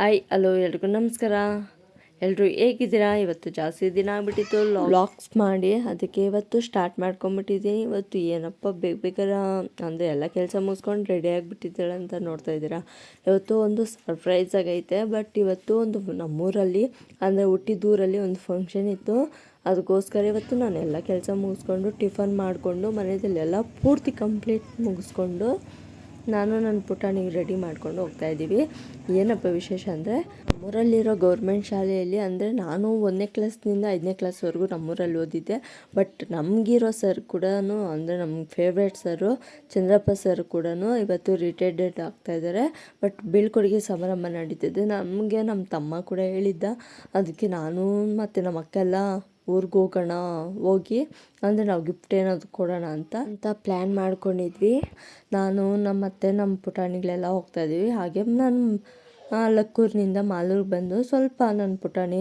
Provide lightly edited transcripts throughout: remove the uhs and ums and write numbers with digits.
Hi hello ಎಲ್ರಿಗೂ ನಮಸ್ಕಾರ. ಎಲ್ಲರೂ ಹೇಗಿದ್ದೀರಾ? ಇವತ್ತು ಜಾಸ್ತಿ ದಿನ ಆಗಿಬಿಟ್ಟಿತ್ತು ವ್ಲಾಗ್ಸ್ ಮಾಡಿ, ಅದಕ್ಕೆ ಇವತ್ತು ಸ್ಟಾರ್ಟ್ ಮಾಡ್ಕೊಂಬಿಟ್ಟಿದ್ದೀನಿ. ಇವತ್ತು ಏನಪ್ಪ ಬೇಗ ಅಂದರೆ ಎಲ್ಲ ಕೆಲಸ ಮುಗಿಸ್ಕೊಂಡು ರೆಡಿ ಆಗಿಬಿಟ್ಟಿದ್ದಾಳೆ ಅಂತ ನೋಡ್ತಾ ಇದ್ದೀರಾ. ಇವತ್ತು ಒಂದು ಸರ್ಪ್ರೈಸ್ ಆಗೈತೆ. ಬಟ್ ಇವತ್ತು ಒಂದು ನಮ್ಮೂರಲ್ಲಿ ಅಂದರೆ ಹುಟ್ಟಿದೂರಲ್ಲಿ ಒಂದು ಫಂಕ್ಷನ್ ಇತ್ತು. ಅದಕ್ಕೋಸ್ಕರ ಇವತ್ತು ನಾನು ಎಲ್ಲ ಕೆಲಸ ಮುಗಿಸ್ಕೊಂಡು ಟಿಫನ್ ಮಾಡಿಕೊಂಡು ಮನೆಯಲ್ಲೆಲ್ಲ ಪೂರ್ತಿ ಕಂಪ್ಲೀಟ್ ಮುಗಿಸ್ಕೊಂಡು ನಾನು ನನ್ನ ಪುಟಾಣಿಗೆ ರೆಡಿ ಮಾಡ್ಕೊಂಡು ಹೋಗ್ತಾ ಇದ್ದೀವಿ. ಏನಪ್ಪ ವಿಶೇಷ ಅಂದರೆ, ನಮ್ಮೂರಲ್ಲಿರೋ ಗೌರ್ಮೆಂಟ್ ಶಾಲೆಯಲ್ಲಿ ಅಂದರೆ ನಾನು 1ನೇ ಕ್ಲಾಸ್ನಿಂದ 5ನೇ ಕ್ಲಾಸ್ವರೆಗೂ ನಮ್ಮೂರಲ್ಲಿ ಓದಿದ್ದೆ. ಬಟ್ ನಮಗಿರೋ ಸರ್ ಕೂಡ ಅಂದರೆ ನಮ್ಮ ಫೇವ್ರೇಟ್ ಸರು ಚಂದ್ರಪ್ಪ ಸರ್ ಕೂಡ ಇವತ್ತು ರಿಟೈರ್ಡೆಡ್ ಆಗ್ತಾಯಿದ್ದಾರೆ. ಬಟ್ ಬೀಳ್ಕೊಡುಗೆ ಸಮಾರಂಭ ನಡೀತಿದೆ. ನಮಗೆ ನಮ್ಮ ತಮ್ಮ ಕೂಡ ಹೇಳಿದ್ದ, ಅದಕ್ಕೆ ನಾನು ಮತ್ತು ನಮ್ಮ ಅಕ್ಕ ಎಲ್ಲ ಊರಿಗೆ ಹೋಗಿ ಅಂದರೆ ನಾವು ಗಿಫ್ಟ್ ಏನಾದರೂ ಕೊಡೋಣ ಅಂತ ಪ್ಲ್ಯಾನ್ ಮಾಡ್ಕೊಂಡಿದ್ವಿ. ನಾನು ನಮ್ಮ ಅತ್ತೆ ನಮ್ಮ ಪುಟಾಣಿಗಳೆಲ್ಲ ಹೋಗ್ತಾಯಿದ್ವಿ. ಹಾಗೆ ನಾನು ಲಕ್ಕೂರಿನಿಂದ ಮಾಲೂರಿಗೆ ಬಂದು ಸ್ವಲ್ಪ ನನ್ನ ಪುಟಾಣಿ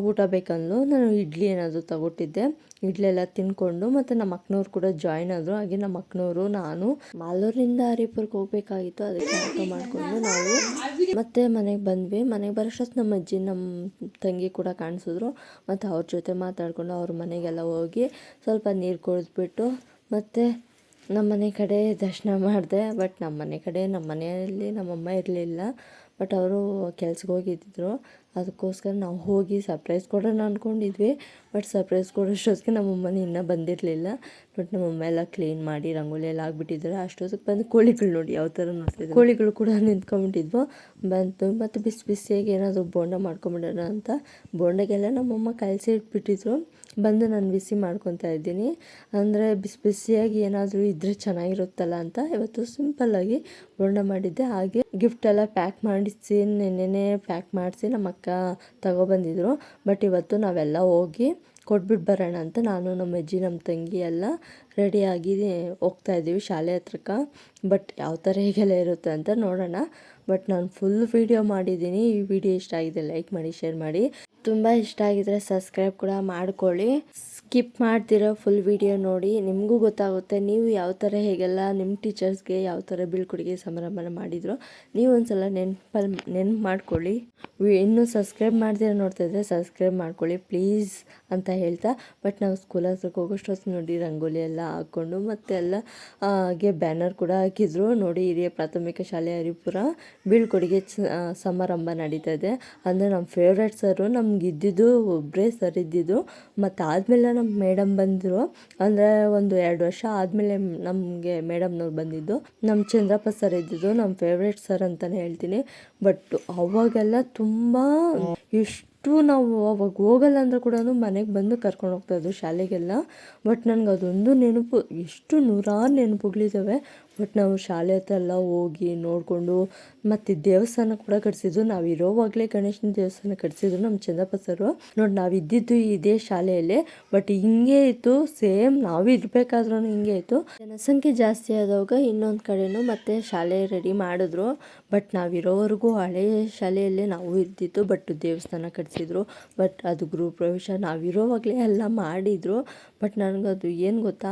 ಊಟ ಬೇಕಂದ್ಲು. ನಾನು ಇಡ್ಲಿ ಏನಾದರೂ ತಗೊಟ್ಟಿದ್ದೆ. ಇಡ್ಲಿ ಎಲ್ಲ ತಿನ್ಕೊಂಡು ಮತ್ತು ನಮ್ಮ ಅಕ್ಕನವ್ರು ಕೂಡ ಜಾಯ್ನ್ ಆದರು. ಹಾಗೆ ನಮ್ಮ ಅಕ್ಕನವರು ನಾನು ಮಾಲೂರಿನಿಂದ ಹರಿಪುರಕ್ಕೆ ಹೋಗಬೇಕಾಗಿತ್ತು. ಅದಕ್ಕೆ ಆಟೋ ಮಾಡಿಕೊಂಡು ನಾವು ಮತ್ತೆ ಮನೆಗೆ ಬಂದ್ವಿ. ಮನೆಗೆ ಬರೋಷ್ಟೊತ್ತು ನಮ್ಮ ಅಜ್ಜಿ ನಮ್ಮ ತಂಗಿ ಕೂಡ ಕಾಣಿಸಿದ್ರು. ಮತ್ತು ಅವ್ರ ಜೊತೆ ಮಾತಾಡಿಕೊಂಡು ಅವ್ರ ಮನೆಗೆಲ್ಲ ಹೋಗಿ ಸ್ವಲ್ಪ ನೀರು ಕುಡಿದ್ಬಿಟ್ಟು ಮತ್ತು ನಮ್ಮ ಮನೆ ಕಡೆ ದರ್ಶನ ಮಾಡಿದೆ. ಬಟ್ ನಮ್ಮ ಮನೆಯಲ್ಲಿ ನಮ್ಮಮ್ಮ ಇರಲಿಲ್ಲ. ಬಟ್ ಅವರು ಕೆಲ್ಸಕ್ಕೆ ಹೋಗಿದ್ದರು. ಅದಕ್ಕೋಸ್ಕರ ನಾವು ಹೋಗಿ ಸರ್ಪ್ರೈಸ್ ಕೊಡೋಣ ಅಂದ್ಕೊಂಡಿದ್ವಿ. ಬಟ್ ಸರ್ಪ್ರೈಸ್ ಕೊಡೋಷ್ಟೊತ್ತಿಗೆ ನಮ್ಮಮ್ಮನ ಇನ್ನೂ ಬಂದಿರಲಿಲ್ಲ. ಬಟ್ ನಮ್ಮಮ್ಮ ಎಲ್ಲ ಕ್ಲೀನ್ ಮಾಡಿ ರಂಗೋಲಿ ಎಲ್ಲ ಆಗಿಬಿಟ್ಟಿದ್ದಾರೆ. ಅಷ್ಟೊತ್ತಿಗೆ ಬಂದು ಕೋಳಿಗಳು ನೋಡಿ ಯಾವ ಥರ ನೋಡ್ತಿದ್ವಿ. ಕೋಳಿಗಳು ಕೂಡ ನಿಂತ್ಕೊಂಡ್ಬಿಟ್ಟಿದ್ವು. ಬಂತು ಮತ್ತು ಬಿಸಿಯಾಗಿ ಏನಾದರೂ ಬೋಂಡ ಮಾಡ್ಕೊಂಬಿಡೋಣ ಅಂತ ಬೋಂಡಗೆಲ್ಲ ನಮ್ಮಮ್ಮ ಕಲಸಿ ಇಟ್ಬಿಟ್ಟಿದ್ರು. ಬಂದು ನಾನು ಬಿಸಿ ಮಾಡ್ಕೊತಾ ಇದ್ದೀನಿ. ಅಂದರೆ ಬಿಸಿಯಾಗಿ ಏನಾದರೂ ಇದ್ದರೆ ಚೆನ್ನಾಗಿರುತ್ತಲ್ಲ ಅಂತ ಇವತ್ತು ಸಿಂಪಲ್ಲಾಗಿ ಬೋಂಡ ಮಾಡಿದ್ದೆ. ಹಾಗೆ ಗಿಫ್ಟ್ ಎಲ್ಲ ಪ್ಯಾಕ್ ಮಾಡಿಸಿ ನೆನ್ನೆನೇ ಪ್ಯಾಕ್ ಮಾಡಿಸಿ ನಮ್ಮ ಅಕ್ಕ ತಗೊಬಂದಿದ್ರು. ಬಟ್ ಇವತ್ತು ನಾವೆಲ್ಲ ಹೋಗಿ ಕೊಟ್ಬಿಟ್ಟು ಬರೋಣ ಅಂತ ನಾನು ನಮ್ಮ ಅಜ್ಜಿ ನಮ್ಮ ತಂಗಿ ಎಲ್ಲ ರೆಡಿಯಾಗಿ ಹೋಗ್ತಾಯಿದ್ದೀವಿ ಶಾಲೆ ಹತ್ರಕ್ಕೆ. ಬಟ್ ಯಾವ ಥರ ಹೇಗೆಲ್ಲ ಇರುತ್ತೆ ಅಂತ ನೋಡೋಣ. ಬಟ್ ನಾನು ಫುಲ್ ವೀಡಿಯೋ ಮಾಡಿದ್ದೀನಿ. ಈ ವಿಡಿಯೋ ಇಷ್ಟ ಆಗಿದೆ ಲೈಕ್ ಮಾಡಿ, ಶೇರ್ ಮಾಡಿ. ತುಂಬ ಇಷ್ಟ ಆಗಿದ್ರೆ ಸಬ್ಸ್ಕ್ರೈಬ್ ಕೂಡ ಮಾಡ್ಕೊಳ್ಳಿ. ಸ್ಕಿಪ್ ಮಾಡ್ತಿರೋ ಫುಲ್ ವಿಡಿಯೋ ನೋಡಿ, ನಿಮಗೂ ಗೊತ್ತಾಗುತ್ತೆ ನೀವು ಯಾವ ಥರ ಹೇಗೆಲ್ಲ ನಿಮ್ಮ ಟೀಚರ್ಸ್ಗೆ ಯಾವ ಥರ ಬೀಳ್ಕೊಡುಗೆ ಸಮಾರಂಭನ ಮಾಡಿದ್ರು. ನೀವು ಒಂದ್ಸಲ ನೆನ್ಪು ಮಾಡ್ಕೊಳ್ಳಿ. ಇನ್ನೂ ಸಬ್ಸ್ಕ್ರೈಬ್ ಮಾಡ್ದಿರ ನೋಡ್ತಾಯಿದ್ರೆ ಸಬ್ಸ್ಕ್ರೈಬ್ ಮಾಡ್ಕೊಳ್ಳಿ ಪ್ಲೀಸ್ ಅಂತ ಹೇಳ್ತಾ. ಬಟ್ ನಾವು ಸ್ಕೂಲ್ ಹತ್ರಕ್ಕೆ ಹೋಗೋಷ್ಟೊತ್ತು ನೋಡಿ ರಂಗೋಲಿ ಎಲ್ಲ ಹಾಕ್ಕೊಂಡು ಮತ್ತು ಎಲ್ಲ ಹಾಗೆ ಬ್ಯಾನರ್ ಕೂಡ ಹಾಕಿದ್ರು ನೋಡಿ. ಹಿರಿಯ ಪ್ರಾಥಮಿಕ ಶಾಲೆ ಹರಿಪುರ ಬೀಳ್ಕೊಡುಗೆ ಸಮಾರಂಭ ನಡೀತಾ ಇದೆ. ಅಂದರೆ ನಮ್ಮ ಫೇವ್ರೇಟ್ ಸರು ನಮ್ಗೆ ಇದ್ದಿದ್ದು ಒಬ್ಬರೇ ಸರ್ ಇದ್ದಿದ್ದು. ಮತ್ತು ಆದಮೇಲೆ ನಮ್ಮ ಮೇಡಮ್ ಬಂದರು. ಅಂದರೆ 1-2 ವರ್ಷ ಆದಮೇಲೆ ನಮಗೆ ಮೇಡಮ್ನವ್ರು ಬಂದಿದ್ದು. ನಮ್ಮ ಚಂದ್ರಪ್ಪ ಸರ್ ಇದ್ದಿದ್ದು ನಮ್ಮ ಫೇವ್ರೇಟ್ ಸರ್ ಅಂತಲೇ ಹೇಳ್ತೀನಿ. ಬಟ್ ಅವಾಗೆಲ್ಲ ತುಂಬ ನಾವು ಅವಾಗ ಹೋಗಲ್ಲ ಅಂದ್ರೆ ಕೂಡ ಮನೆಗೆ ಬಂದು ಕರ್ಕೊಂಡು ಹೋಗ್ತಾಯಿದ್ರು ಶಾಲೆಗೆಲ್ಲ. ಬಟ್ ನನಗೆ ಅದೊಂದು ನೆನಪು, ಎಷ್ಟು 100 ನೆನಪುಗಳಿದ್ದಾವೆ. ಬಟ್ ನಾವು ಶಾಲೆ ಹತ್ರ ಎಲ್ಲ ಹೋಗಿ ನೋಡಿಕೊಂಡು ಮತ್ತು ದೇವಸ್ಥಾನ ಕೂಡ ಕಟ್ಸಿದ್ರು. ನಾವು ಇರೋವಾಗಲೇ ಗಣೇಶನ ದೇವಸ್ಥಾನ ಕಟ್ಸಿದ್ರು ನಮ್ಮ ಚಂದ್ರಪ್ಪ ಸರು. ನೋಡಿ ನಾವು ಇದ್ದಿದ್ದು ಇದೇ ಶಾಲೆಯಲ್ಲೇ. ಬಟ್ ಹಿಂಗೆ ಇತ್ತು ಸೇಮ್ ನಾವು ಇರಬೇಕಾದ್ರೂ ಹಿಂಗೆ ಇತ್ತು. ಜನಸಂಖ್ಯೆ ಜಾಸ್ತಿ ಆದಾಗ ಇನ್ನೊಂದು ಕಡೆನೂ ಮತ್ತೆ ಶಾಲೆ ರೆಡಿ ಮಾಡಿದ್ರು. ಬಟ್ ನಾವಿರೋವರೆಗೂ ಹಳೆ ಶಾಲೆಯಲ್ಲೇ ನಾವು ಇದ್ದಿದ್ದು. ಬಟ್ ದೇವಸ್ಥಾನ ಕಟ್ಸಿದ್ರು. ಬಟ್ ಅದು ಗೃಹ ಪ್ರವೇಶ ನಾವಿರೋವಾಗಲೇ ಎಲ್ಲ ಮಾಡಿದರು. ಬಟ್ ನನಗದು ಏನು ಗೊತ್ತಾ,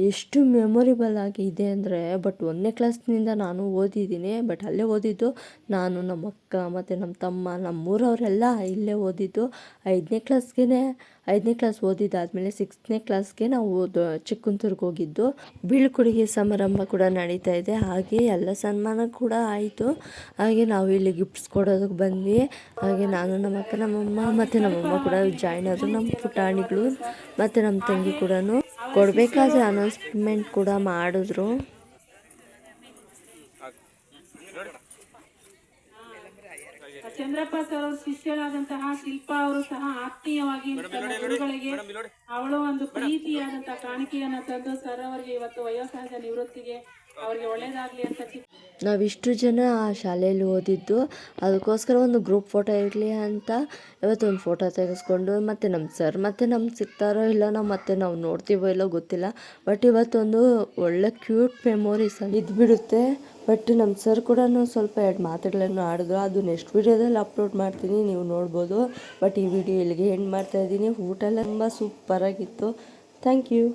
ಎಷ್ಟು ಮೆಮೊರೇಬಲ್ ಆಗಿ ಇದೆ ಅಂದರೆ. ಬಟ್ 1ನೇ ಕ್ಲಾಸ್ನಿಂದ ನಾನು ಓದಿದ್ದೀನಿ. ಬಟ್ ಅಲ್ಲೇ ಓದಿದ್ದು ನಾನು, ನಮ್ಮ ಅಕ್ಕ ಮತ್ತು ನಮ್ಮ ತಮ್ಮ, ನಮ್ಮೂರವರೆಲ್ಲ ಇಲ್ಲೇ ಓದಿದ್ದು. 5ನೇ ಕ್ಲಾಸ್ ಓದಿದ್ದಾದಮೇಲೆ 6ನೇ ಕ್ಲಾಸ್ಗೆ ನಾವು ಚಿಕ್ಕುಂತೂರಿಗೆ ಹೋಗಿದ್ದು. ಬೀಳ್ಕೊಡುಗೆ ಸಮಾರಂಭ ಕೂಡ ನಡೀತಾ ಇದೆ. ಹಾಗೆ ಎಲ್ಲ ಸನ್ಮಾನ ಕೂಡ ಆಯಿತು. ಹಾಗೆ ನಾವು ಇಲ್ಲಿ ಗಿಫ್ಟ್ಸ್ ಕೊಡೋದಕ್ಕೆ ಬಂದ್ವಿ. ಹಾಗೆ ನಾನು, ನಮ್ಮ ಅಕ್ಕ, ನಮ್ಮಮ್ಮ ಮತ್ತು ನಮ್ಮಮ್ಮ ಕೂಡ ಜಾಯ್ನ್ ಆದರು. ನಮ್ಮ ಪುಟಾಣಿಗಳು ಮತ್ತು ನಮ್ಮ ತಂಗಿ ಕೂಡ ಕೊಡಬೇಕಾದ್ರೆ ಅನೌನ್ಸ್ಮೆಂಟ್ ಕೂಡ ಮಾಡಿದ್ರು. ಚಂದ್ರಪ್ಪ ಸರ್ ಅವ್ರ ಶಿಷ್ಯರಾದಂತಹ ಶಿಲ್ಪಾ ಅವರು ಸಹ ಆತ್ಮೀಯವಾಗಿ ಗುರುಗಳಿಗೆ ಅವಳು ಒಂದು ಪ್ರೀತಿಯಾದಂತಹ ಕಾಣಿಕೆಯನ್ನ ತಂದು ಸರ್ ಅವರಿಗೆ ಇವತ್ತು ವಯೋಸಹಜ ನಿವೃತ್ತಿಗೆ ಅವರಿಗೆ ಒಳ್ಳೇದಾಗ್ಲಿ ಅಂತ ನಾವಿಷ್ಟು ಜನ ಆ ಶಾಲೆಯಲ್ಲಿ ಓದಿದ್ದು. ಅದಕ್ಕೋಸ್ಕರ ಒಂದು ಗ್ರೂಪ್ ಫೋಟೋ ಇರಲಿ ಅಂತ ಇವತ್ತೊಂದು ಫೋಟೋ ತೆಗೆಸ್ಕೊಂಡು ಮತ್ತು ನಮ್ಮ ಸರ್ ಮತ್ತು ನಮ್ಗೆ ಸಿಗ್ತಾರೋ ಇಲ್ಲ, ನಾವು ನೋಡ್ತೀವೋ ಇಲ್ಲೋ ಗೊತ್ತಿಲ್ಲ. ಬಟ್ ಇವತ್ತೊಂದು ಒಳ್ಳೆ ಕ್ಯೂಟ್ ಮೆಮೊರೀಸ್ ಇದ್ಬಿಡುತ್ತೆ. ಬಟ್ ನಮ್ಮ ಸರ್ ಕೂಡ ಸ್ವಲ್ಪ 2 ಮಾತುಗಳನ್ನು ಆಡಿದ್ರು. ಅದು ನೆಕ್ಸ್ಟ್ ವೀಡಿಯೋದಲ್ಲಿ ಅಪ್ಲೋಡ್ ಮಾಡ್ತೀನಿ, ನೀವು ನೋಡ್ಬೋದು. ಬಟ್ ಈ ವಿಡಿಯೋ ಇಲ್ಲಿಗೆ ಎಂಡ್ ಮಾಡ್ತಾಯಿದ್ದೀನಿ. ಊಟ ಎಲ್ಲ ತುಂಬ ಸೂಪರಾಗಿತ್ತು. Thank you.